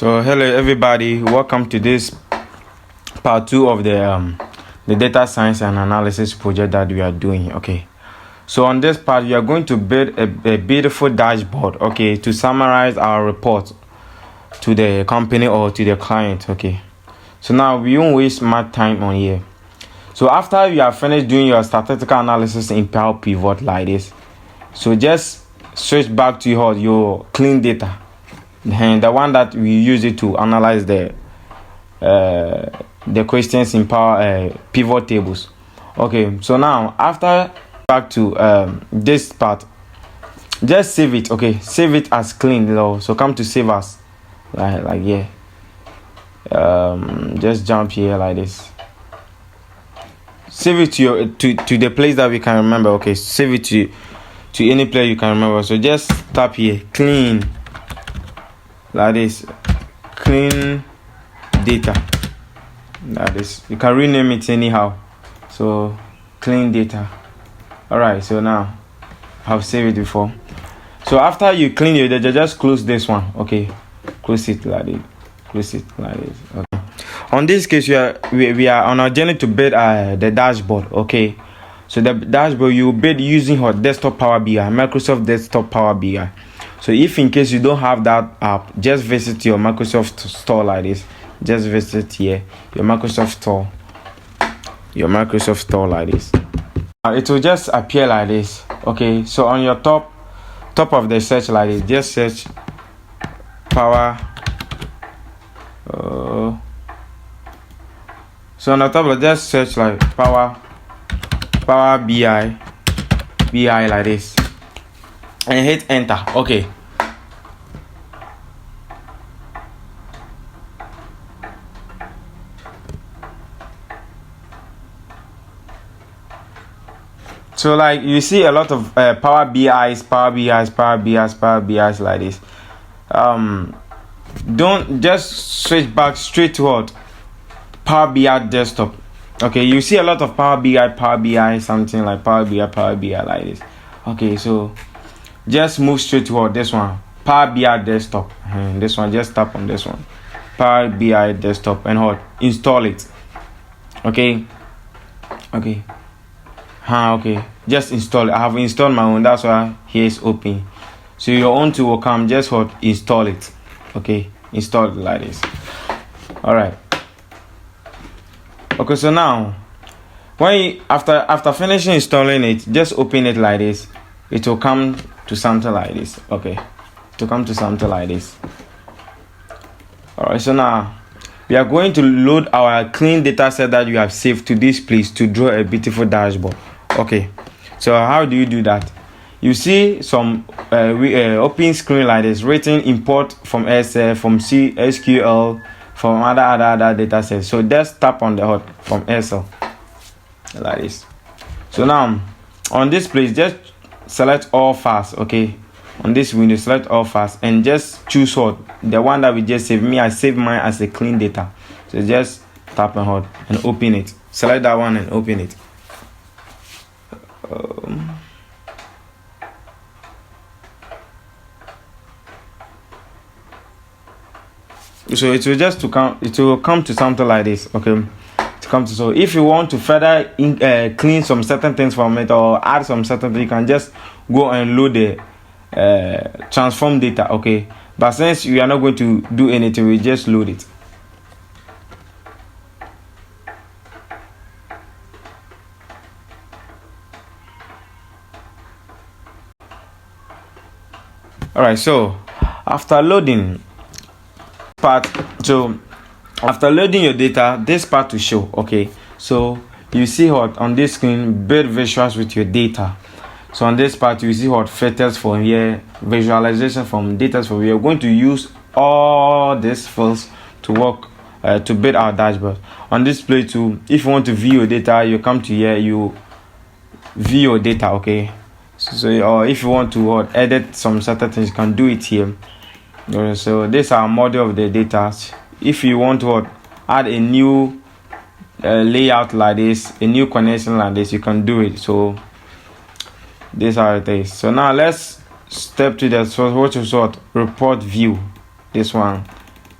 So hello everybody, welcome to this part 2 of the data science and analysis project that we are doing. Okay, so on this part we are going to build a beautiful dashboard, okay, to summarize our report to the company or to the client. Okay, so now we won't waste much time on here. So after you are finished doing your statistical analysis in Power Pivot like this, so just switch back to your clean data, and the one that we use it to analyze the questions in Power Pivot tables. Okay, so now after back to this part, just save it. Okay, save it as clean. So come to save as, like yeah. Just jump here like this. Save it to the place that we can remember. Okay, save it to any place you can remember. So just tap here, clean, like this, clean data, like this. You can rename it anyhow. So clean data. Alright, so now I've saved it before. So after you clean your data, just close this one. Okay, close it like this, close it like this. Okay. On this case, we are on our journey to build the dashboard. Okay, so the dashboard you build using your desktop Power BI, Microsoft Desktop Power BI. So if in case you don't have that app, just visit your Microsoft store like this. Just visit here your Microsoft store like this. It will just appear like this. Okay, so on your top of the search like this, just search Power. So on the top, just search like Power BI like this, and hit enter. Okay. So like you see a lot of Power BIs like this. Don't just switch back straight to what? Power BI desktop. Okay, you see a lot of Power BI, something like Power BI like this. Okay, so just move straight to what? This one, Power BI desktop. And this one, just tap on this one, Power BI desktop, and what? Install it. Okay. Okay, just install it. I have installed my own, that's why here is open. So your own tool will come, just what? Install it. Okay, install it like this. All right. Okay, so now after finishing installing it, just open it like this. It will come to something like this. Okay, to come to something like this. All right, so now we are going to load our clean data set that you have saved to this place to draw a beautiful dashboard. Okay, so how do you do that? You see some open screen like this, written import from Excel, from SQL, from other data sets. So just tap on the hot from Excel like this. So now on this place, just select all fast. Okay, on this window, select all fast and just choose what? The one that we just saved. Me, I saved mine as a clean data. So just tap on hot and open it. Select that one and open it. So it will just come to something like this. Okay, so if you want to further clean some certain things from it or add some certain things, you can just go and load the transform data. Okay, but since we are not going to do anything, we just load it. All right, so after loading your data, this part will show. Okay, so you see what on this screen, build visuals with your data. So on this part you see what? Filters from here, visualization from data. So we are going to use all these fields to work to build our dashboard. On this play too, if you want to view your data, you come to here, you view your data. Okay, so or if you want to edit some certain things, you can do it here. So this is our model of the data. If you want to add a new layout like this, a new connection like this, you can do it. So this is how it is. So now let's step to the report view. This one,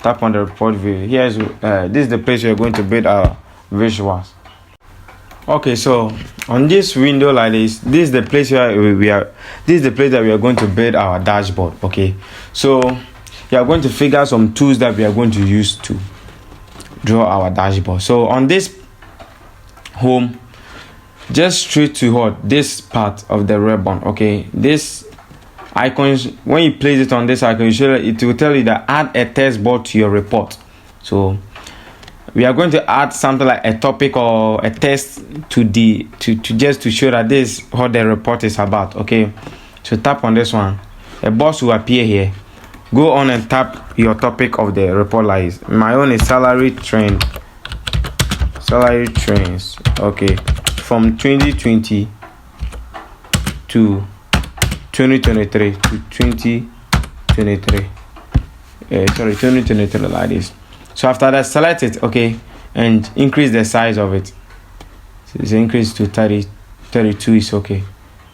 tap on the report view. Here's this is the place we're going to build our visuals. Okay, so on this window like this is the place where this is the place that we are going to build our dashboard. Okay, so we are going to figure some tools that we are going to use to draw our dashboard. So on this home, just straight to this part of the ribbon. Okay, this icons, when you place it on this icon, it will tell you that add a text bar to your report. So we are going to add something like a topic or a text to just to show that this is what the report is about. Okay, so tap on this one, a box will appear here. Go on and tap your topic of the report. Like my own is salary trends. Okay, from 2020 to 2023 to 2023. 2023 like this. So after that, select it, okay, and increase the size of it. So it's increased to 32 is okay.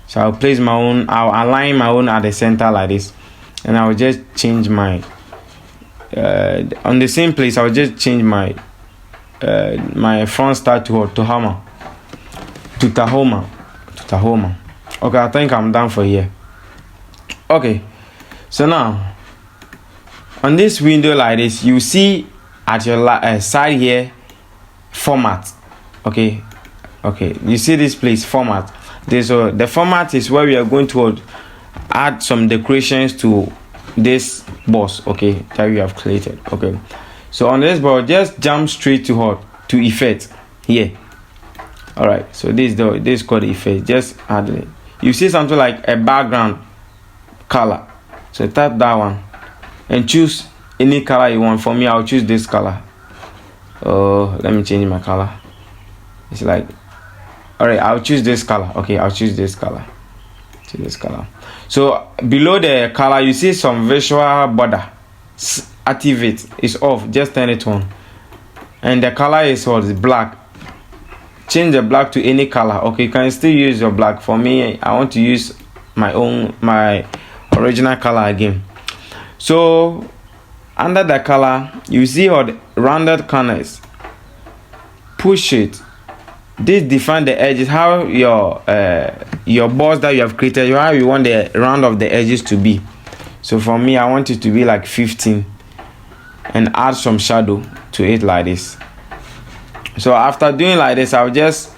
So I'll place my own, I'll align my own at the center like this, and I'll just change my on the same place. I'll just change my front start to Tahoma. Okay, I think I'm done for here. Okay, so now on this window like this, you see at your side here format. Okay, you see this place format. The format is where we are going to add some decorations to this box, okay, that we have created. Okay, so on this board, just jump straight to effect here. All right, so this is called effect. Just add it. You see something like a background color, so tap that one and choose any color you want. For me, I'll choose this color. Oh, let me change my color. It's like, all right, I'll choose this color. Okay, I'll choose this color. So below the color, you see some visual border. Activate. It's off. Just turn it on. And the color is black. Change the black to any color. Okay, you can still use your black. For me, I want to use my original color again. So under the color, you see the rounded corners. Push it. This define the edges, how your box that you have created, how you want the round of the edges to be. So for me, I want it to be like 15 and add some shadow to it like this. So after doing like this, I'll just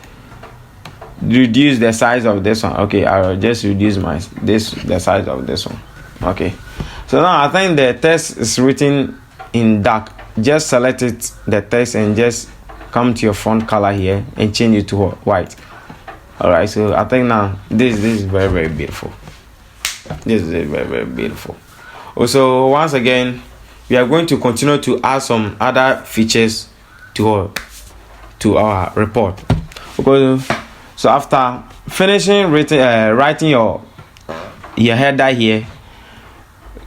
reduce the size of this one. Okay, I'll just reduce the size of this one. Okay, so now I think the text is written in dark. Just select it, the text, and just come to your font color here and change it to white. All right, so I think now this is very, very beautiful. This is very, very beautiful. Also, once again, we are going to continue to add some other features to our report. Okay, so after finishing writing your header here,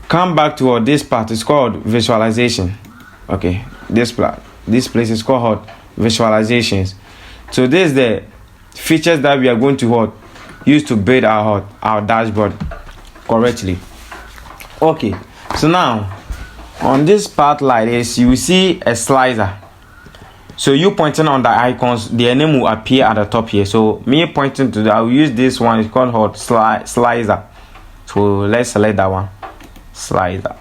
come back to this part. It's called visualization. Okay, this place is called visualizations. So this is the features that we are going to use to build our dashboard correctly. Okay, so now on this part like this, you will see a slicer. So you pointing on the icons, their name will appear at the top here. So me pointing to that, I will use this one. It's called slicer. So let's select that one, slicer.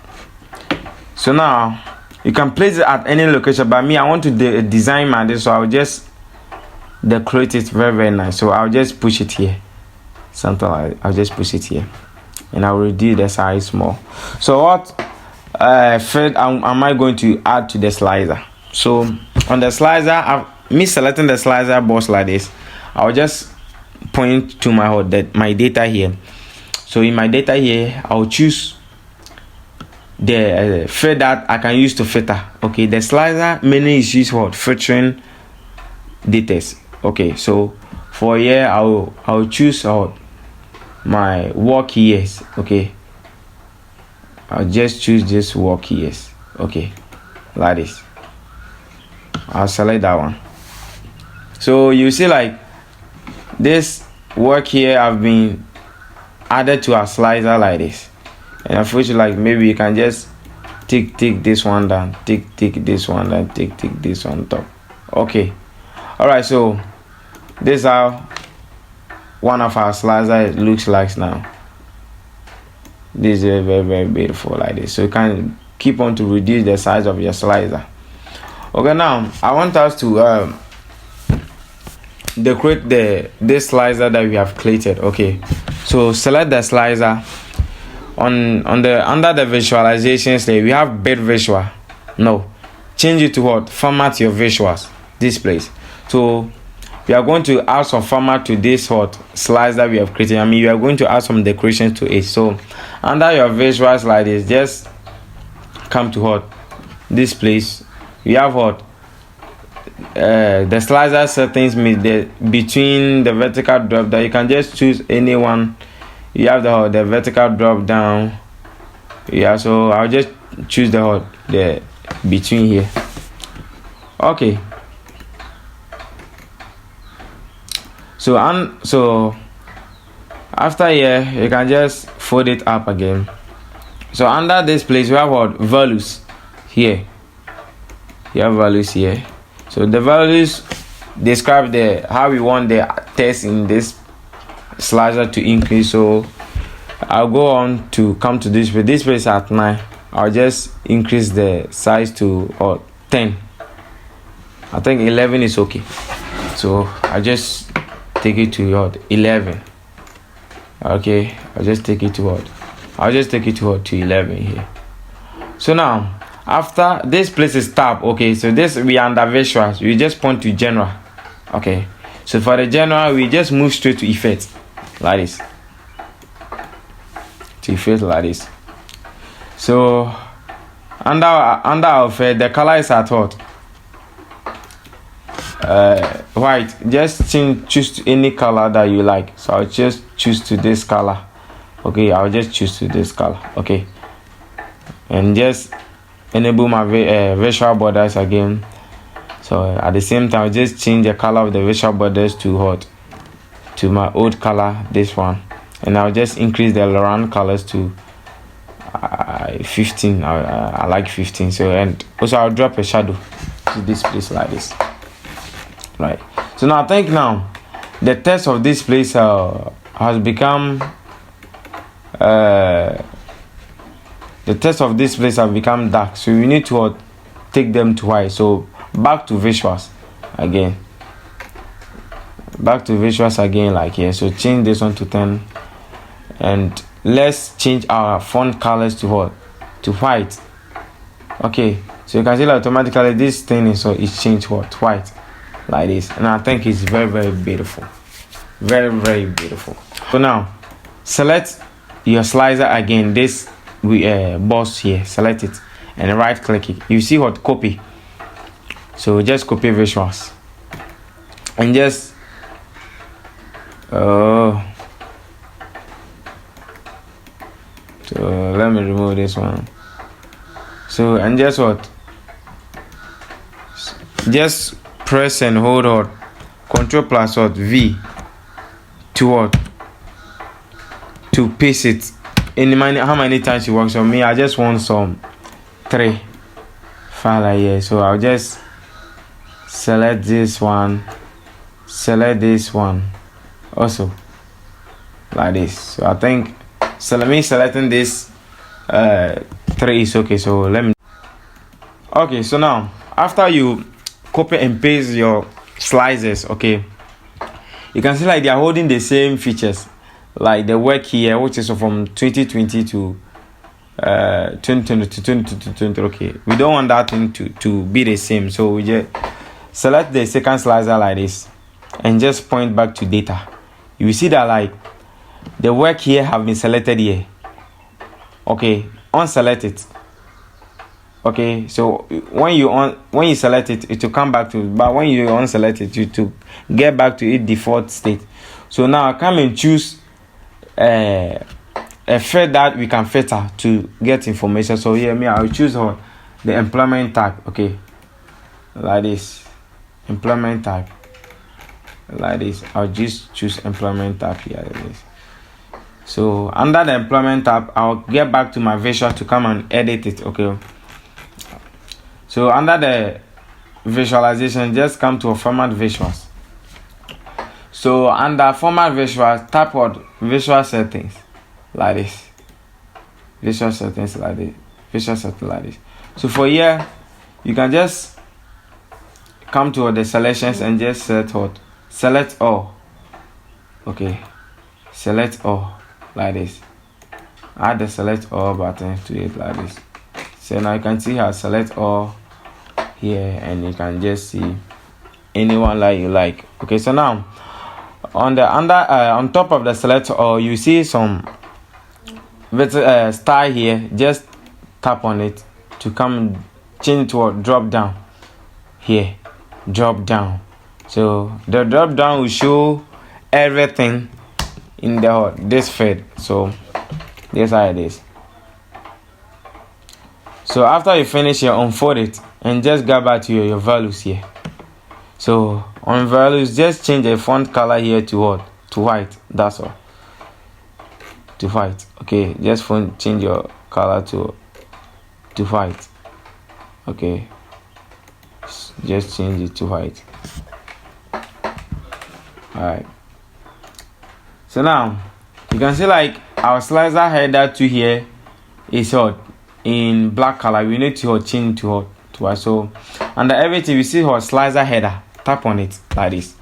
So now you can place it at any location, but me, I want to design my this, so I'll just decorate it very, very nice. So I'll just push it here, something like I'll just push it here, and I'll reduce the size more. So what field am I going to add to the slicer? So on the slicer, me selecting the slicer box like this, I'll just point to my data here. So in my data here, I'll choose the field that I can use to filter. Okay, the slicer mainly is used for filtering data. Okay, so for here I'll choose my work years. Okay, I'll just choose this work years. Okay, like this. I'll select that one. So you see, like this work here have been added to our slicer like this. And I feel like maybe you can just Take this one down, take this one down, take this on top. Okay, all right, so this is how one of our slicer looks like now. This is very, very beautiful like this. So you can keep on to reduce the size of your slicer. Okay, now I want us to decorate this slicer that we have created. Okay, so select the slicer. Under the visualizations layer, we have bed visual. No, change it to what? Format your visuals. This place. So we are going to add some format to this what slicer we have created. I mean, we are going to add some decorations to it. So under your visuals like this, just come to what this place. We have what the slicer settings between the vertical drop that you can just choose any one. You have the vertical drop down. Yeah, so I'll just choose the between here. Okay. So after here, you can just fold it up again. So under this place, we have what values here. You have values here. So the values describe how we want the text in this slicer to increase. So I'll go on to come to this place. This place at 9. I'll just increase the size to 10. I think 11 is okay. So I just take it to 11. Okay, I'll just take it to 11 here. So now after this place is tab. Okay, so this we under visuals. We just point to general. Okay, so for the general, we just move straight to effect like this. To effect like this. So under our effect, the color is at what? White. Just choose to any color that you like. So I'll just choose to this color. Okay, I'll just choose to this color. Okay, and just enable my visual borders again. So at the same time, I'll just change the color of the visual borders to what? To my old color, this one, and I'll just increase the round colors to 15. I like 15. So, and also I'll drop a shadow to this place like this. Right. So now I think now the text of this place has become the text of this place have become dark. So we need to take them to white. So back to visuals again. Back to visuals again, like here. So change this one to 10, and let's change our font colors to what? To white. Okay, so you can see that automatically this thing is changed what? White, like this. And I think it's very, very beautiful, very, very beautiful. So now select your slicer again. This box here, select it and right click it. You see what? Copy. So just copy visuals and just so let me remove this one. So and just what? Just press and hold on Control plus what? V to what? To paste it. How many times it works on me? I just want some 3 file here. So I'll just select this one, select this one also like this. So I think selecting this 3 is okay. So let me. Okay, so now after you copy and paste your slices, okay, you can see like they are holding the same features, like the work here, which is from 2020 to 2020 to 2020. Okay, we don't want that thing to be the same, so we just select the second slicer like this and just point back to data. You will see that like the work here have been selected here. Okay, unselect it. Okay, so when you select it, it will come back to, but when you unselect it, you to get back to its default state. So now I come and choose a field that we can filter to get information. So here I'll choose the employment tag. Okay, like this, employment tag, like this. I'll just choose employment tag here like this. So under the employment tab, I'll get back to my visual to come and edit it. Okay, So under the visualization, just come to a format visuals. So under format visuals, tap on visual settings like this. Visual settings like this. Visual settings like this. So for here, you can just come to the selections and just select what? Select all. Okay. Select all like this. Add the select all button to it like this. So now you can see how select all here, and you can just see anyone like you like. Okay, so now on the on top of the select all, you see some star here. Just tap on it to come change to a drop down here. Drop down. So the drop down will show everything in this feed. So this how it is. So after you finish, you unfold it and just go back to your values here. So on values, just change the font color here to what? To white. That's all. To white. Okay, just change your color to white. Okay, just change it to white. Alright. So now you can see like our slicer header to here is hot in black color. We need to change to white. So under everything we see our slicer header. Tap on it like this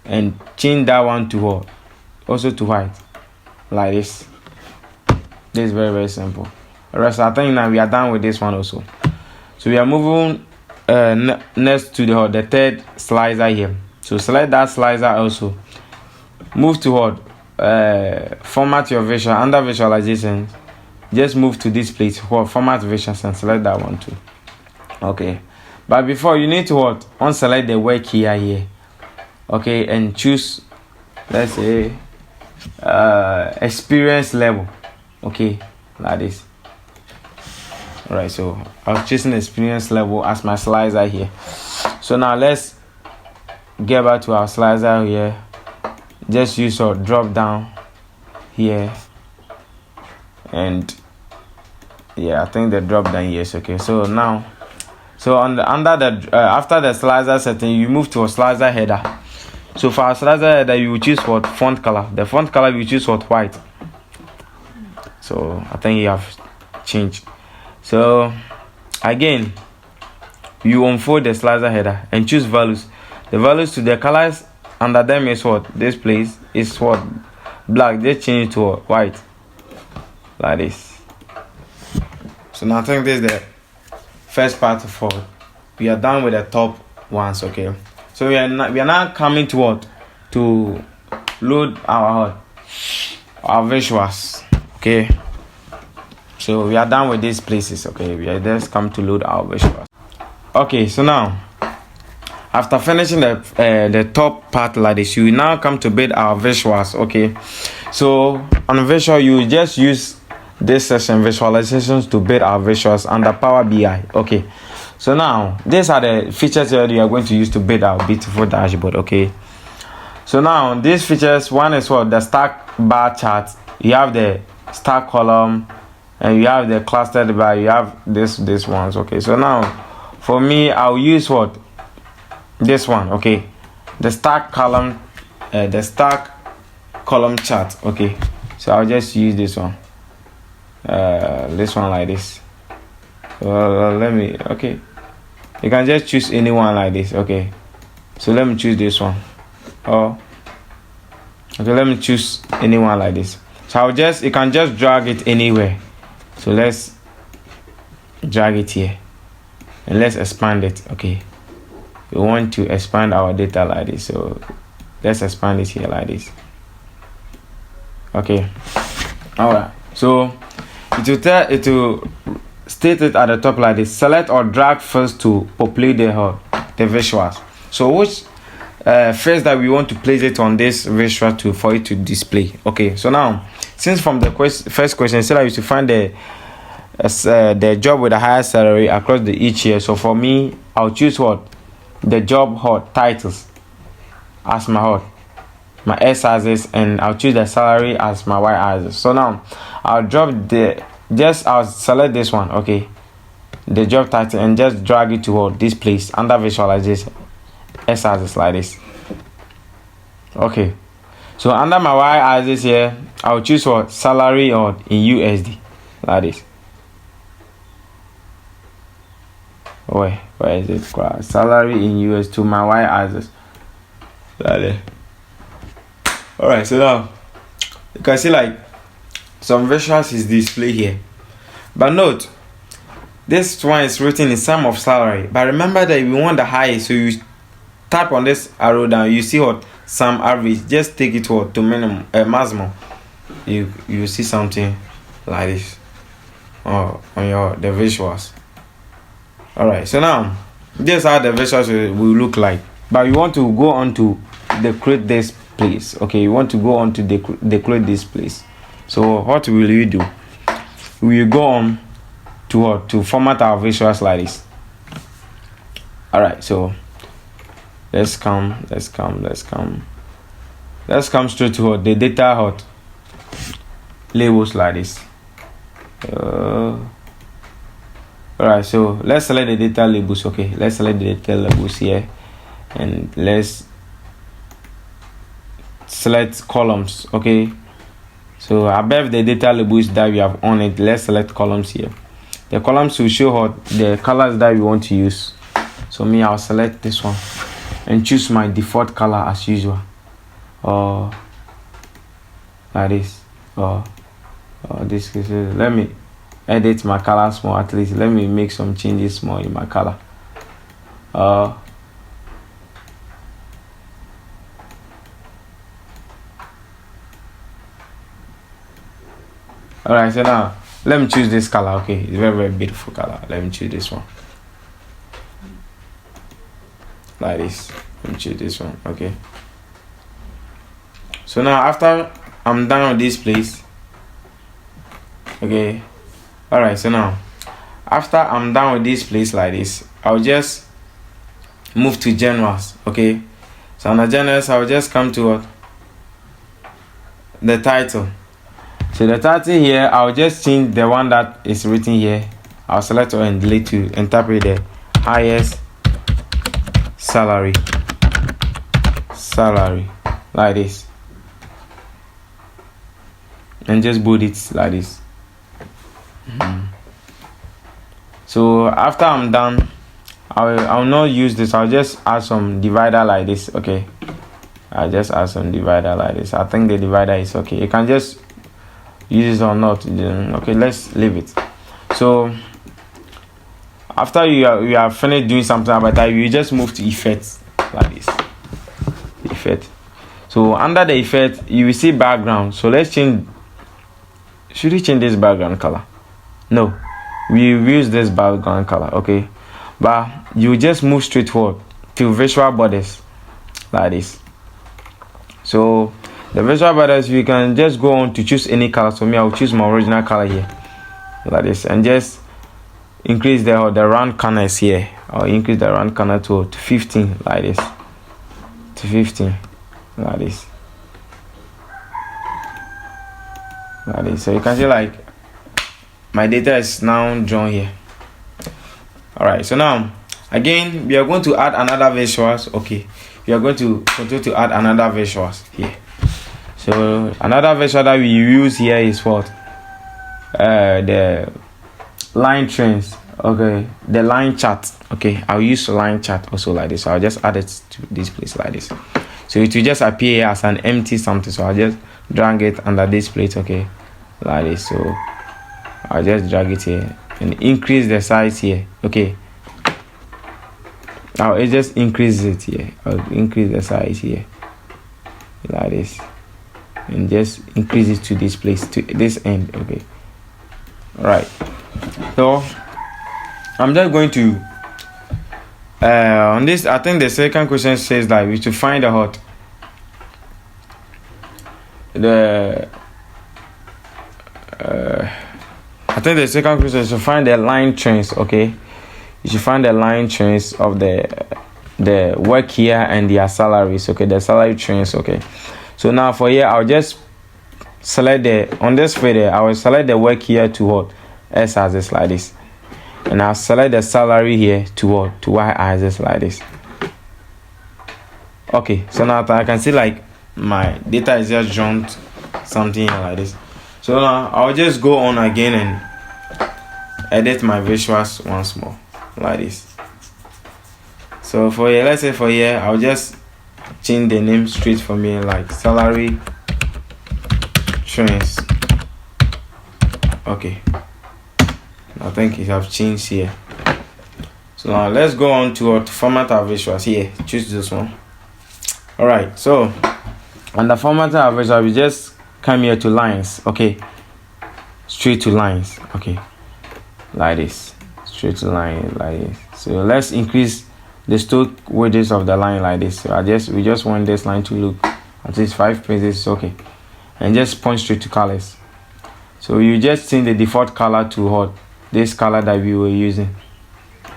and change that one to what? Also to white like this. This is very, very simple. The rest, I think now we are done with this one also. So we are moving next to the third slicer here. So select that slicer also. Move to what? Format your visual. Under visualization, just move to this place. Format visuals and select that one too. Okay. But before, you need to what? Unselect the work here. Okay, and choose, let's say, experience level. Okay, like this. Alright, so I'm choosing experience level as my slicer here. So now let's get back to our slicer here. Just use our drop down here, and yeah, I think the drop down here is okay. So now, so under the after the slicer setting, you move to a slicer header. So for our slicer header, you will choose what? Font color. The font color you choose what? White. So I think you have changed. So again, you unfold the slicer header and choose values. The values to the colors under them is what? This place is what? Black. Just change it to white like this. So now I think this is the first part of all. We are done with the top ones. Okay, so we are now coming to what? To load our visuals. Okay, so we are done with these places. Okay, we are just come to load our visuals. Okay, so now after finishing the top part like this, you will now come to build our visuals. Okay, so on visual, you just use this session visualizations to build our visuals under Power BI. Okay, so now these are the features that you are going to use to build our beautiful dashboard. Okay, so now these features, one is what? The stack bar chart. You have the stack column, and you have the clustered bar. You have this ones. Okay, so now for me, I'll use what? This one. Okay, the stack column chart. Okay, so I'll just use this one. This one like this. Let me. Okay, you can just choose anyone like this. Okay, so let me choose this one. Oh, okay, let me choose anyone like this. So you can just drag it anywhere. So let's drag it here and let's expand it. Okay, we want to expand our data like this, so let's expand it here like this. Okay, all right, so it will state it at the top like this. Select or drag first to populate the visuals. So which first that we want to place it on this visual for it to display. Okay, so now since from the first question said I used to find the job with the highest salary across each year. So for me, I'll choose what? The job titles as my X axis, and I'll choose the salary as my Y axis. So now I'll select this one. Okay, the job title and just drag it to this place under visualization, S axis like this. Okay, so under my Y axis here, I'll choose what salary or in USD like this. Where is it? Salary in US to my Y axis like this. Alright, so now you can see like some visuals is displayed here, but note this one is written in sum of salary, but remember that we want the highest, so you tap on this arrow down, you see what sum average, just take it to minimum, maximum, you see something like this on the visuals. Alright, so now this is how the visuals will look like, but you want to go on to decorate this place. Okay, you want to go on to decorate this place. So what will you do? We will go on to format our visuals like this. Alright, so let's come straight to the data labels like this. Alright, so let's select the data labels. Okay, let's select the data labels here, and let's select columns. Okay, so above the data labels that we have on it, let's select columns here. The columns will show the colors that we want to use. So me, I'll select this one and choose my default color as usual, or like this, or this. Let me edit my color small. At least let me make some changes small in my color. Alright, so now let me choose this color. Okay, it's very, very beautiful color. Let me choose this one like this. Let me choose this one. Okay, so now after I'm done with this place, okay, alright, so now after I'm done with this place like this, I'll just move to generals. Okay, so on the generals, I'll just come to the title. So the title here, I'll just change the one that is written here. I'll select all and delete to interpret the highest salary like this, and just bold it like this. So after I'm done, I'll not use this. I'll just add some divider like this. Okay, I'll just add some divider like this. I think the divider is okay. You can just use it or not. Okay, let's leave it. So after you are finished doing something about that, you just move to effects like this. Effect. So under the effect, you will see background. So let's change. Should we change this background color? No, we use this background color. Okay, but you just move straight forward to visual borders like this. So the visual borders, you can just go on to choose any color. So me, I'll choose my original color here like this, and just increase the round corners here. I'll increase the round corner to 15 like this, to 15 like this, like this. So you can see like my data is now drawn here. Alright, so now again we are going to add another visuals. Okay, we are going to continue to add another visuals here. So another visual that we use here is what? The line trends. Okay, the line chart. Okay, I'll use line chart also like this. So I'll just add it to this place like this. So it will just appear here as an empty something. So I'll just drag it under this plate. Okay, like this. So I'll just drag it here and increase the size here. Okay, now it just increase it here. I'll increase the size here like this, and just increase it to this place, to this end. Okay, right. So I'm just going to on this. I think the second question says that we should find out I think the second question is to find the line trends. Okay, you should find the line trends of the work here and their salaries. Okay, the salary trends. Okay, so now for here, I'll just select on this fader. I will select the work here to what S as this like this, and I'll select the salary here to what, to y-axis like this. Okay, so now I can see like my data is just jumped something like this. So now I'll just go on again and edit my visuals once more like this. So for here, let's say for here, I'll just change the name straight for me like salary trends. Okay, I think it have changed here. So now let's go on to format our visuals here. Choose this one. Alright, so under format our visual, we just come here to lines. Okay, straight to lines. Okay, like this, straight to line like this. So let's increase the stroke width of the line like this. So we just want this line to look at least 5 pixels. Okay, and just point straight to colors. So you just change the default color to what, this color that we were using,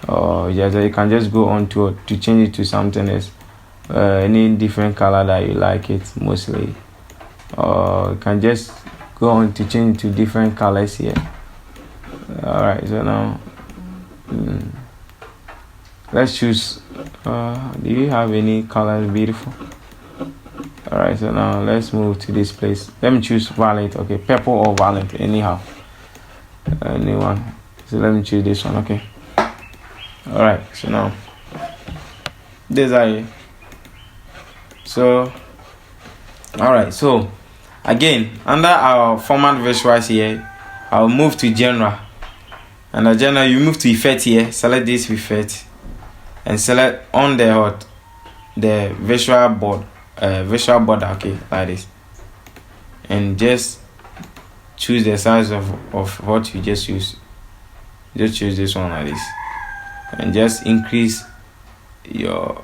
or you can just go on to change it to something else, any different color that you like it mostly, or you can just go on to change it to different colors here. Alright, so now let's choose do you have any colors beautiful? Alright, so now let's move to this place. Let me choose violet. Okay, purple or violet, anyhow, anyone. So let me choose this one. Okay, alright, so now these are it. So alright, so again under our format visuals here, I'll move to general, and the general you move to effect here, select this effect and select on the visual border, okay, like this, and just choose the size of what you just use. Just choose this one like this, and just increase your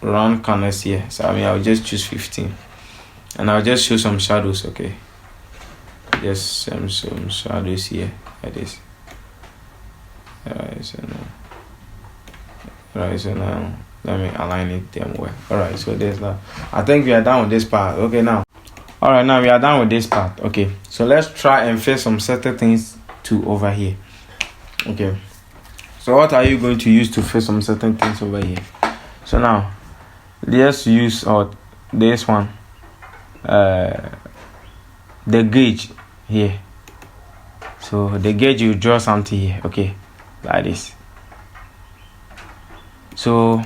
round corners here. So I'll just choose 15, and I'll just show some shadows. Okay, just some shadows here like this. Alright, so now let me align it them well. Alright, so there's that. I think we are done with this part. Okay, now. Alright, now we are done with this part. Okay, so let's try and fit some certain things to over here. Okay, so what are you going to use to fit some certain things over here? So now let's use this one, the gauge here. So the gauge, you draw something here. Okay, like this. So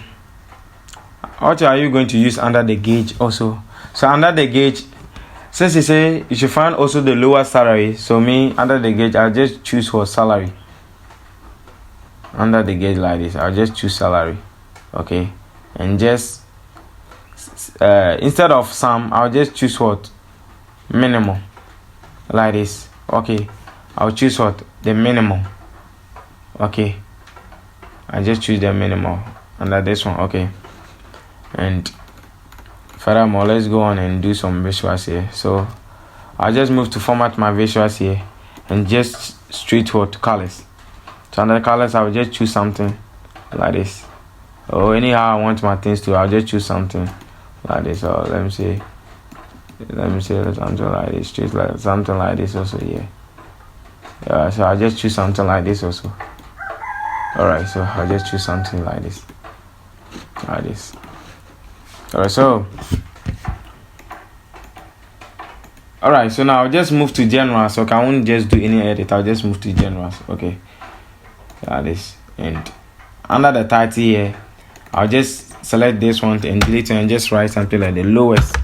what are you going to use under the gauge also? So under the gauge, since you say you should find also the lower salary, so me under the gauge I'll just choose for salary. Under the gauge like this, I'll just choose salary. Okay, and just instead of sum, I'll just choose what, minimum, like this. Okay, I'll choose what, the minimum. Okay, I just choose the minimum under this one. Okay, and furthermore, let's go on and do some visuals here. So I'll just move to format my visuals here and just straight what, colors. So under colors, I'll just choose something like this, or anyhow I want my things to. I'll just choose something like this, or let me say something like this, straight like something like this also here. So I'll just choose something like this also. Alright, so I'll just choose something like this. Alright, so now I'll just move to general. So I won't just do any edit, I'll just move to generals. Okay, like this, and under the title here, I'll just select this one and delete it and just write something like the lowest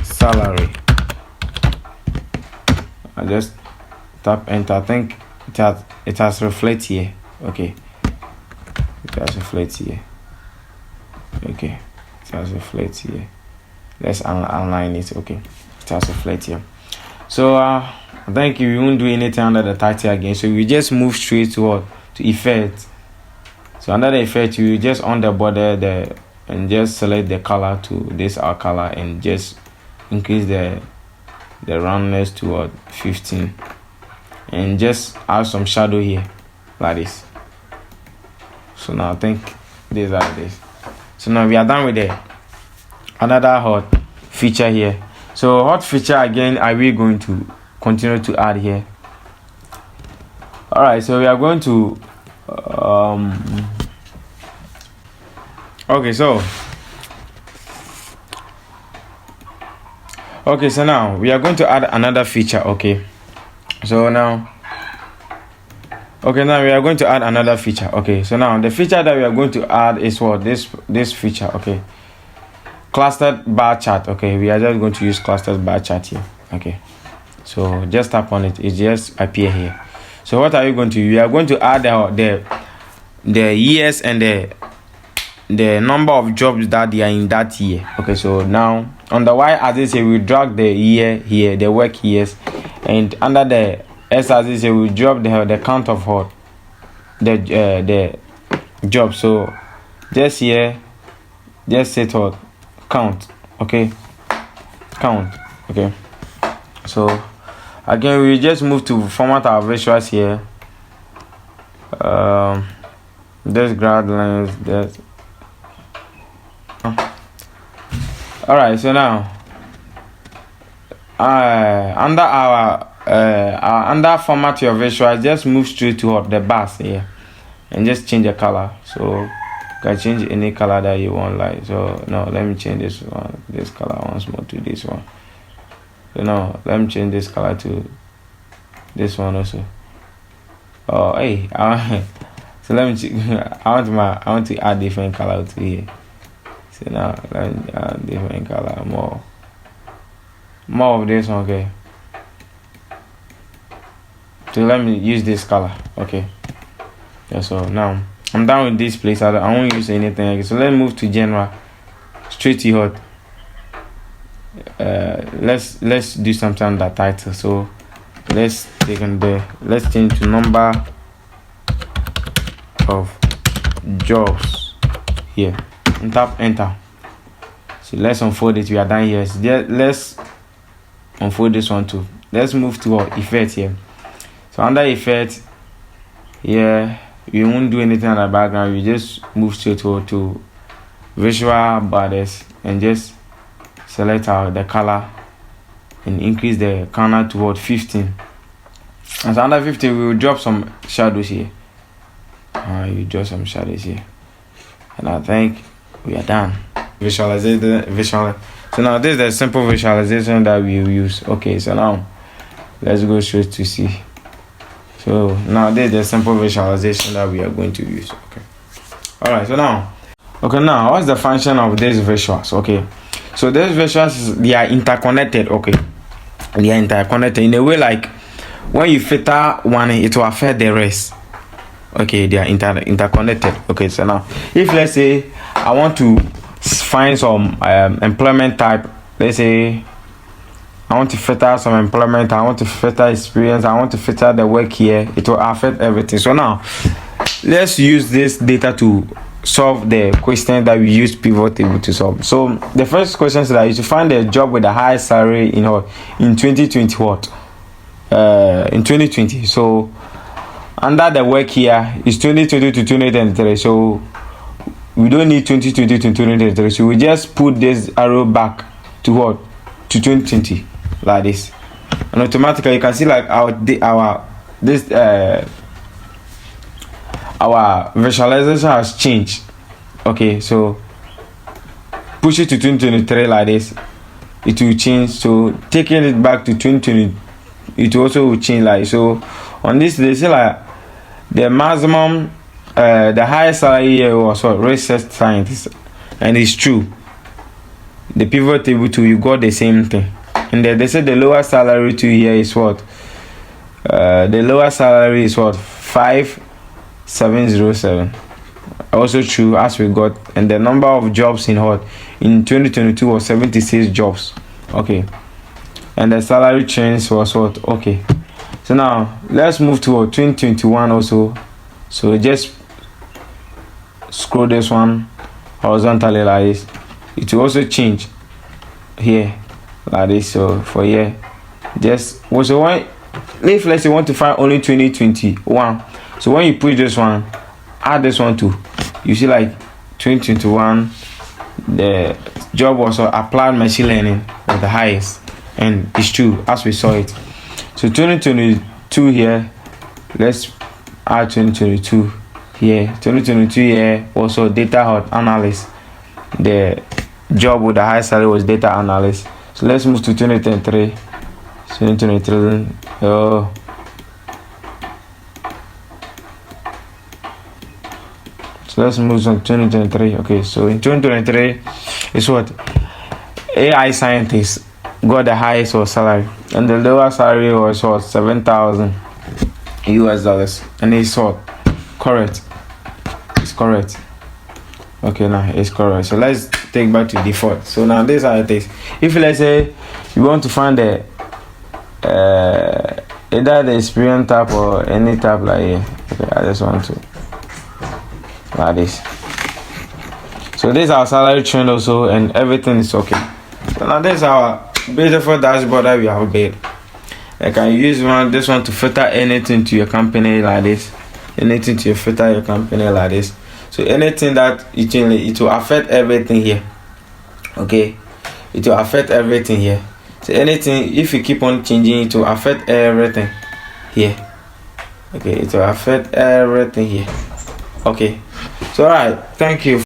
salary. I just tap enter. I think it has reflect here. Okay, it has reflect here. Okay, it has reflect here. Let's align it. Okay, it has reflect here. So I think we won't do anything under the title again. So we just move straight to what, to effect. So under the effect, you just on the border and just select the color to this our color and just increase the roundness to what, 15, and just add some shadow here like this. So now I think these are this. So now we are done with another hot feature here. So hot feature again, are we going to continue to add here? All right, so we are going to okay, so now we are going to add another feature. Okay, now we are going to add another feature. Okay, so now the feature that we are going to add is what? This feature. Okay, clustered bar chart. Okay, we are just going to use clustered bar chart here. Okay, so just tap on it. It just appear here. So what are you going to do? We are going to add the years and the number of jobs that they are in that year. Okay, so now on the y-axis here we drag the year here, the work years, and under the s-axis here we drop the count of what the job. So just here, just set what count. Okay, count. Okay, so again we just move to format our visuals here. There's grad lines. There's all right. So now, under our under format your visuals, just move straight to the bars here, and just change the color. So you can change any color that you want. Like so, no, let me change this one, this color once more to this one. So now let me change this color to this one also. Oh, hey, so let me. I want to add different color to here. So now let me add different color, more of this one. Okay. So let me use this color. Okay. Yeah, so now I'm done with this place. I won't use anything. Okay. So let's move to general, straight to hot. Let's do something on that title. So let's take on there. Let's change to number of jobs here and tap enter. So let's unfold it. We are done here. So let's unfold this one too. Let's move to our effect here. So under effect here, you won't do anything on the background. You just move straight to visual borders and just select out the color and increase the corner toward 15. And so under 15 we will drop some shadows here. You draw some shadows here, and I think we are done. Visual. So now this is the simple visualization that we will use. Okay, so now let's go straight to see. So now this is the simple visualization that we are going to use. Okay. All right. So now, now what's the function of these visuals? Okay. So these visuals, they are interconnected. Okay. They are interconnected in a way like when you filter one, it will affect the rest. Okay, they are interconnected. Okay, so now if let's say I want to find some employment type, let's say I want to filter some employment, I want to filter experience, I want to filter the work here, it will affect everything. So now let's use this data to solve the question that we use pivot table to solve. So the first question is that you should find a job with the highest salary in 2020 what? In 2020. So under the work here is 2020 to 2023. So we don't need 2020 to 2023. So we just put this arrow back to what? To 2020, like this, and automatically you can see like our visualization has changed. Okay, so push it to 2023 like this, it will change. So taking it back to 2020, it also will change. Like so on this they say like the maximum the highest salary here was what? Research scientist, and it's true. The pivot table too, you got the same thing. And then they said the lower salary to here is what? The lower salary is what? 5707. Also true, as we got. And the number of jobs in what? In 2022 was 76 jobs. Okay. And the salary change was what? Okay. So now let's move to 2021 also. So just scroll this one horizontally like this. It will also change here like this. So for here, just also when if let's say you want to find only 2021, so when you push this one, add this one too, you see like 2021 the job was applied machine learning was the highest, and it's true as we saw it. So 2022 here, let's add 2022 here. 2022 here also data hot analyst. The job with the high salary was data analyst. So let's move to 2023. 2023. Oh. So let's move on 2023. Okay, so in 2023 is what? AI scientists got the highest of salary, and the lower salary was what? 7,000 US dollars. And it's what? Correct. It's correct. Okay, now it's correct. So let's take back to default. So now this is how it is. If let's say you want to find the either the experience tab or any tab like here. Okay, I just want to like this. So this is our salary trend also, and everything is okay. So now this is our beautiful dashboard that we have built. I can use this one to filter anything to your company like this. Anything to filter your company like this. So anything that you change, it will affect everything here. Okay, it will affect everything here. So anything, if you keep on changing, it will affect everything here. Okay, it will affect everything here. Okay, so alright, thank you.